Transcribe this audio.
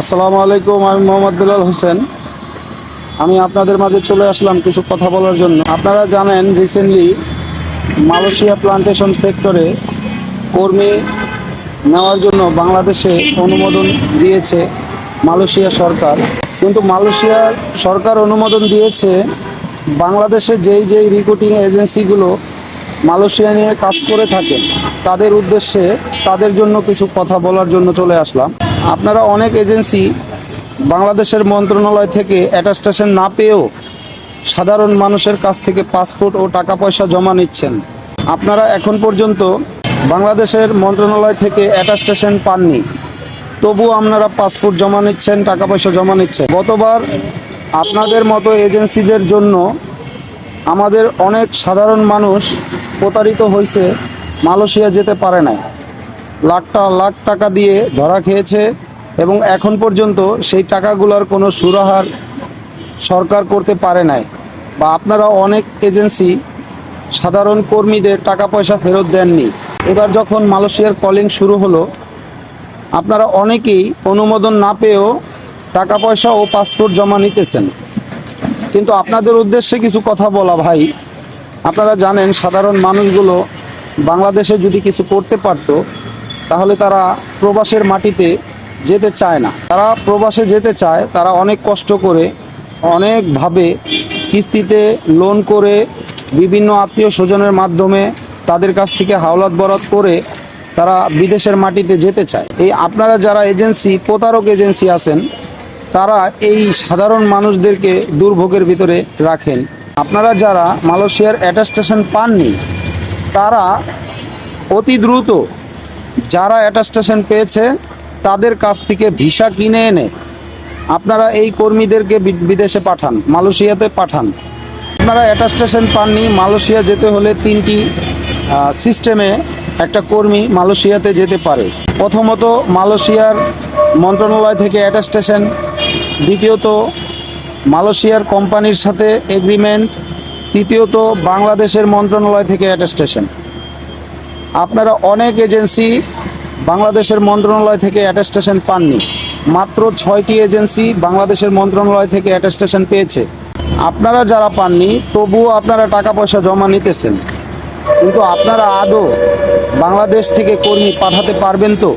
আসসালামু আলাইকুম, আমি মোহাম্মদ বেলাল হোসেন। আমি আপনাদের মাঝে চলে আসলাম কিছু কথা বলার জন্য। আপনারা জানেন রিসেন্টলি মালয়েশিয়া প্লান্টেশন সেক্টরে কর্মী নেওয়ার জন্য বাংলাদেশে অনুমোদন দিয়েছে মালয়েশিয়া সরকার। কিন্তু মালয়েশিয়ার সরকার অনুমোদন দিয়েছে, বাংলাদেশে যেই রিক্রুটিং এজেন্সিগুলো মালয়েশিয়া নিয়ে কাজ করে থাকে তাদের উদ্দেশ্যে তাদের জন্য কিছু কথা বলার জন্য চলে আসলাম। আপনারা অনেক এজেন্সি বাংলাদেশের মন্ত্রণালয় থেকে অ্যাটাস্টেশন না পেয়েও সাধারণ মানুষের কাছ থেকে পাসপোর্ট ও টাকা পয়সা জমা নিচ্ছেন। আপনারা এখন পর্যন্ত বাংলাদেশের মন্ত্রণালয় থেকে অ্যাটাস্টেশন পাননি, তবুও আপনারা পাসপোর্ট জমা নিচ্ছেন, টাকা পয়সা জমা নিচ্ছেন। গতবার আপনাদের মতো এজেন্সিদের জন্য আমাদের অনেক সাধারণ মানুষ প্রতারিত হয়েছে, মালয়েশিয়া যেতে পারে নাই, লাখ টাকা দিয়ে ধরা খেয়েছে এবং এখন পর্যন্ত সেই টাকাগুলোর কোনো সুরাহার সরকার করতে পারে নাই। বা আপনারা অনেক এজেন্সি সাধারণ কর্মীদের টাকা পয়সা ফেরত দেননি। এবার যখন মালয়েশিয়ার কলিং শুরু হলো, আপনারা অনেকেই অনুমোদন না পেয়েও টাকা পয়সা ও পাসপোর্ট জমা নিতেছেন। কিন্তু আপনাদের উদ্দেশ্যে কিছু কথা বলা ভাই, আপনারা জানেন সাধারণ মানুষগুলো বাংলাদেশে যদি কিছু করতে পারত তাহলে তারা প্রবাসের মাটিতে যেতে চায় না। তারা প্রবাসে যেতে চায়, তারা অনেক কষ্ট করে, অনেকভাবে কিস্তিতে লোন করে, বিভিন্ন আত্মীয় স্বজনের মাধ্যমে তাদের কাছ থেকে হাওলাত বরাত করে তারা বিদেশের মাটিতে যেতে চায়। এই আপনারা যারা এজেন্সি, প্রতারক এজেন্সি আছেন, তারা এই সাধারণ মানুষদেরকে দুর্ভোগের ভিতরে রাখেন। আপনারা যারা মালয়েশিয়ার অ্যাটাস্টেশন পাননি, তারা অতি দ্রুত যারা অ্যাটাস্টেশন পেয়েছে তাদের কাছ থেকে ভিসা কিনে এনে আপনারা এই কর্মীদেরকে বিদেশে পাঠান, মালয়েশিয়াতে পাঠান। আপনারা অ্যাটাস্টেশন পাননি, মালয়েশিয়া যেতে হলে তিনটি সিস্টেমে একটা কর্মী মালয়েশিয়াতে যেতে পারে। প্রথমত মালয়েশিয়ার মন্ত্রণালয় থেকে অ্যাটাস্টেশন, দ্বিতীয়ত মালয়েশিয়ার কোম্পানির সাথে এগ্রিমেন্ট, তৃতীয়ত বাংলাদেশের মন্ত্রণালয় থেকে অ্যাটাস্টেশন। আপনারা অনেক এজেন্সি বাংলাদেশের মন্ত্রণালয় থেকে অ্যাটাস্টেশন পাননি, মাত্র 6টি এজেন্সি বাংলাদেশের মন্ত্রণালয় থেকে অ্যাটাস্টেশন পেয়েছে। আপনারা যারা পাননি তবুও আপনারা টাকা পয়সা জমা নিতেছেন, কিন্তু আপনারা আদৌ বাংলাদেশ থেকে কর্মী পাঠাতে পারবেন তো?